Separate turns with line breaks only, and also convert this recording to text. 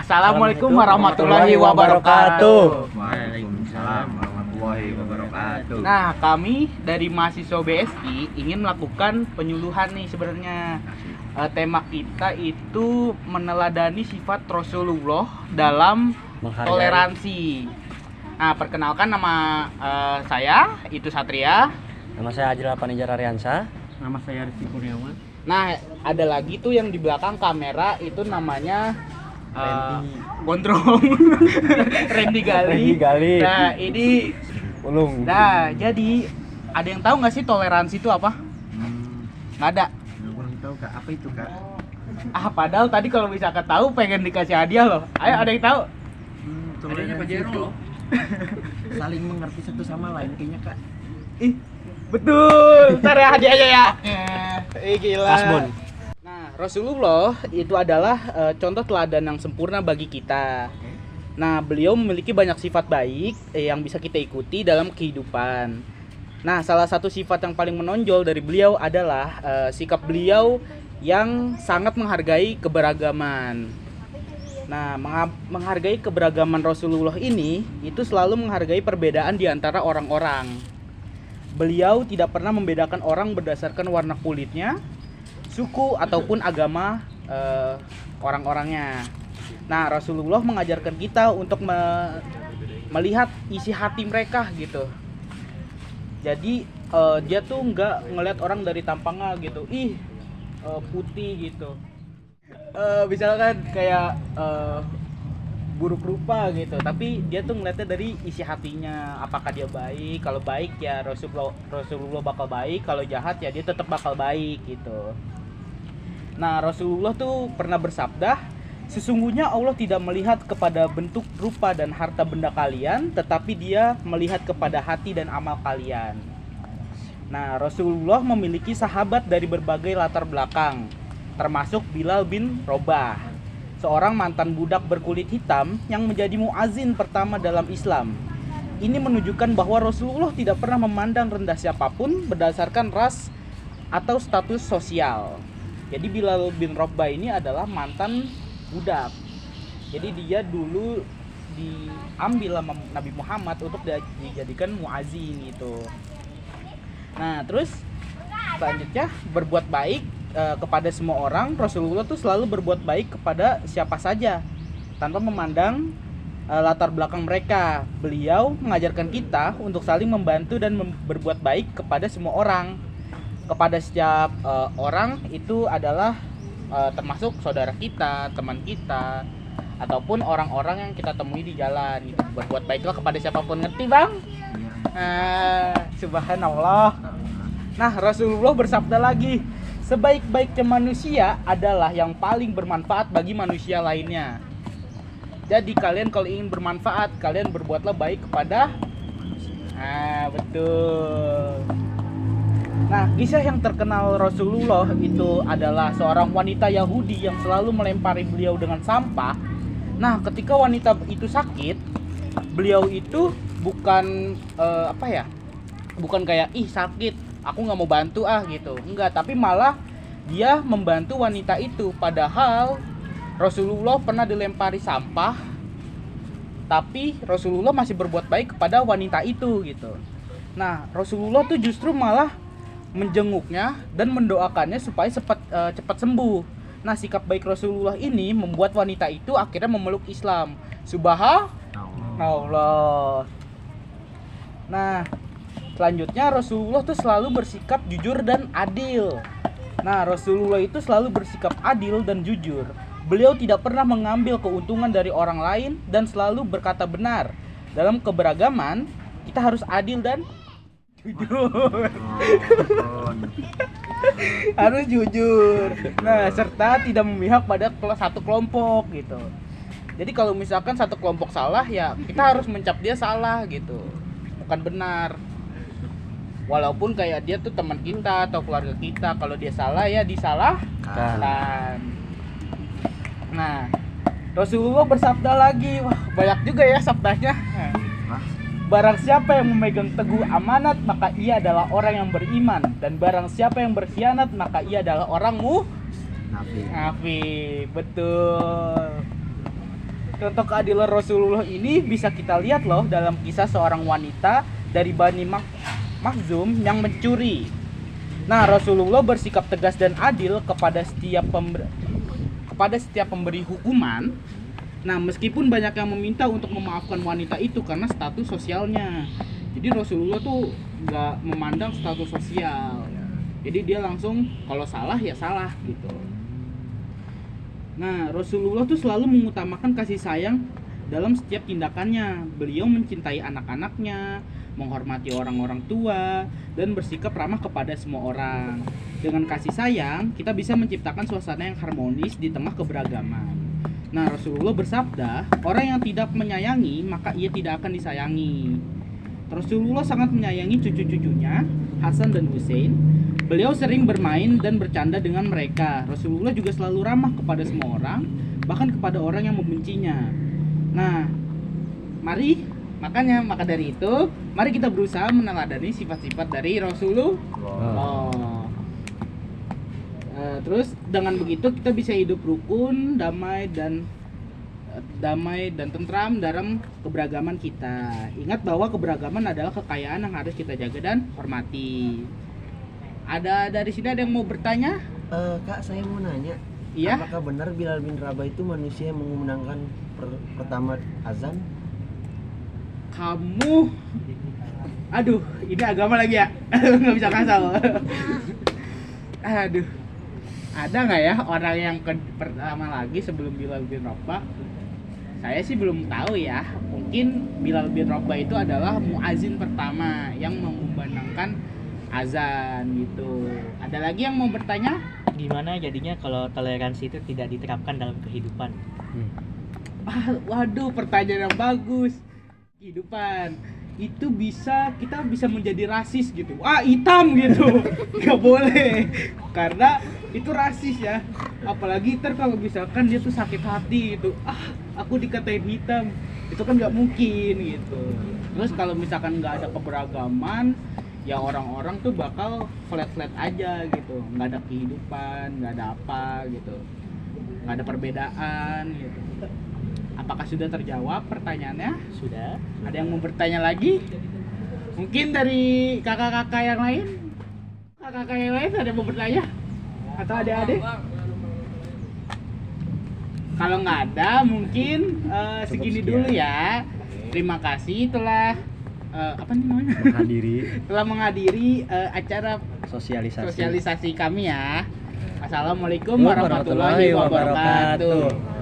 Assalamualaikum warahmatullahi wabarakatuh.
Waalaikumsalam warahmatullahi wabarakatuh.
Nah, kami dari mahasiswa BSI ingin melakukan penyuluhan nih sebenarnya. Tema kita itu meneladani sifat Rasulullah dalam toleransi. Nah, perkenalkan nama saya itu Satria.
Nama saya Ajil Panijara Ariansa.
Nama saya Rizky Kurniawan.
Nah, ada lagi tuh yang di belakang kamera itu namanya Gondrong. Randy Gali. Nah, ini
Ulung.
Nah, jadi ada yang tahu nggak sih toleransi itu apa? Nggak ada.
Kurang tahu Kak, apa itu Kak?
Padahal tadi kalau misalkan tahu pengen dikasih hadiah loh. Ayo, ada yang tahu?
Adanya Pak Jero loh. Saling mengerti satu sama lain kayaknya Kak.
Ih, betul. Ntar ya hadiahnya ya. Gila.
Kasbon.
Nah, Rasulullah itu adalah contoh teladan yang sempurna bagi kita. Nah, beliau memiliki banyak sifat baik yang bisa kita ikuti dalam kehidupan. Nah, salah satu sifat yang paling menonjol dari beliau adalah sikap beliau yang sangat menghargai keberagaman. Nah, menghargai keberagaman Rasulullah ini itu selalu menghargai perbedaan di antara orang-orang. Beliau tidak pernah membedakan orang berdasarkan warna kulitnya, suku ataupun agama orang-orangnya. Nah, Rasulullah mengajarkan kita untuk melihat isi hati mereka gitu. Jadi dia tuh nggak ngelihat orang dari tampangnya gitu, putih gitu. Misalkan kayak buruk rupa gitu, tapi dia tuh ngeliatnya dari isi hatinya, apakah dia baik. Kalau baik ya Rasulullah bakal baik, kalau jahat ya dia tetap bakal baik gitu. Nah, Rasulullah tuh pernah bersabda, sesungguhnya Allah tidak melihat kepada bentuk, rupa, dan harta benda kalian, tetapi dia melihat kepada hati dan amal kalian. Nah, Rasulullah memiliki sahabat dari berbagai latar belakang, termasuk Bilal bin Rabah, seorang mantan budak berkulit hitam yang menjadi muazin pertama dalam Islam. Ini menunjukkan bahwa Rasulullah tidak pernah memandang rendah siapapun berdasarkan ras atau status sosial. Jadi Bilal bin Rabah ini adalah mantan budak. Jadi dia dulu diambil sama Nabi Muhammad untuk dijadikan muazin gitu. Nah, terus selanjutnya berbuat baik kepada semua orang. Rasulullah tuh selalu berbuat baik kepada siapa saja tanpa memandang latar belakang mereka. Beliau mengajarkan kita untuk saling membantu dan berbuat baik kepada semua orang. Kepada setiap orang itu adalah termasuk saudara kita, teman kita, ataupun orang-orang yang kita temui di jalan gitu. Berbuat baiklah kepada siapapun, ngerti Bang? Subhanallah. Nah, Rasulullah bersabda lagi, sebaik-baiknya manusia adalah yang paling bermanfaat bagi manusia lainnya. Jadi kalian kalau ingin bermanfaat, kalian berbuatlah baik kepada betul. Nah, kisah yang terkenal Rasulullah itu adalah seorang wanita Yahudi yang selalu melempari beliau dengan sampah. Nah, ketika wanita itu sakit, beliau itu bukan bukan kayak sakit, aku nggak mau bantu gitu. Enggak, tapi malah dia membantu wanita itu. Padahal Rasulullah pernah dilempari sampah, tapi Rasulullah masih berbuat baik kepada wanita itu gitu. Nah, Rasulullah tuh justru malah menjenguknya dan mendoakannya supaya cepat sembuh. Nah, sikap baik Rasulullah ini membuat wanita itu akhirnya memeluk Islam. Subhanallah. Nah, selanjutnya Rasulullah tuh selalu bersikap jujur dan adil. Nah, Rasulullah itu selalu bersikap adil dan jujur. Beliau tidak pernah mengambil keuntungan dari orang lain dan selalu berkata benar. Dalam keberagaman, kita harus adil dan jujur. Harus jujur. Nah, serta tidak memihak pada satu kelompok gitu. Jadi kalau misalkan satu kelompok salah, ya kita harus mencap dia salah gitu, bukan benar. Walaupun kayak dia tuh teman kita atau keluarga kita, kalau dia salah ya disalahkan. Nah, Rasulullah bersabda lagi, wah banyak juga ya sabdanya. Barang siapa yang memegang teguh amanat, maka ia adalah orang yang beriman. Dan barang siapa yang berkhianat, maka ia adalah orang munafik. Betul. Contoh keadilan Rasulullah ini bisa kita lihat loh dalam kisah seorang wanita dari Bani Makhzum yang mencuri. Nah, Rasulullah bersikap tegas dan adil kepada setiap pemberi hukuman. Nah, meskipun banyak yang meminta untuk memaafkan wanita itu karena status sosialnya. Jadi Rasulullah tuh nggak memandang status sosial. Jadi dia langsung kalau salah ya salah gitu. Nah, Rasulullah tuh selalu mengutamakan kasih sayang dalam setiap tindakannya. Beliau mencintai anak-anaknya, menghormati orang-orang tua, dan bersikap ramah kepada semua orang. Dengan kasih sayang, kita bisa menciptakan suasana yang harmonis di tengah keberagaman. Nah, Rasulullah bersabda, orang yang tidak menyayangi, maka ia tidak akan disayangi. Rasulullah sangat menyayangi cucu-cucunya, Hasan dan Hussein. Beliau sering bermain dan bercanda dengan mereka. Rasulullah juga selalu ramah kepada semua orang, bahkan kepada orang yang membencinya. Nah, maka dari itu, mari kita berusaha meneladani sifat-sifat dari Rasulullah. Terus dengan begitu kita bisa hidup rukun, damai dan tentram dalam keberagaman kita. Ingat bahwa keberagaman adalah kekayaan yang harus kita jaga dan hormati. Ada dari sini ada yang mau bertanya?
Kak, saya mau nanya.
Iya.
Apakah benar Bilal bin Rabah itu manusia yang mengumandangkan pertama azan?
Kamu, aduh, ini agama lagi ya, nggak bisa kasar. Aduh, ada nggak ya orang yang pertama lagi sebelum Bilal bin Rabah? Saya sih belum tahu ya. Mungkin Bilal bin Rabah itu adalah muazin pertama yang mengumandangkan azan gitu. Ada lagi yang mau bertanya?
Gimana jadinya kalau toleransi itu tidak diterapkan dalam kehidupan?
Waduh, pertanyaan yang bagus. Kehidupan itu kita bisa menjadi rasis gitu. Hitam gitu. Nggak boleh. Karena itu rasis ya. Apalagi kalau misalkan dia tuh sakit hati gitu. Aku dikatain hitam. Itu kan nggak mungkin gitu. Terus kalau misalkan nggak ada keberagaman, ya orang-orang tuh bakal flat aja gitu, nggak ada kehidupan, nggak ada apa gitu, nggak ada perbedaan gitu. Apakah sudah terjawab pertanyaannya?
Sudah.
Ada yang mau bertanya lagi? Mungkin dari kakak-kakak yang lain? Kakak-kakak yang lain ada yang mau bertanya? Atau adik-adik? Kalau nggak ada, mungkin segini dulu ya. Terima kasih telah telah menghadiri acara sosialisasi kami ya. Assalamualaikum warahmatullahi wabarakatuh.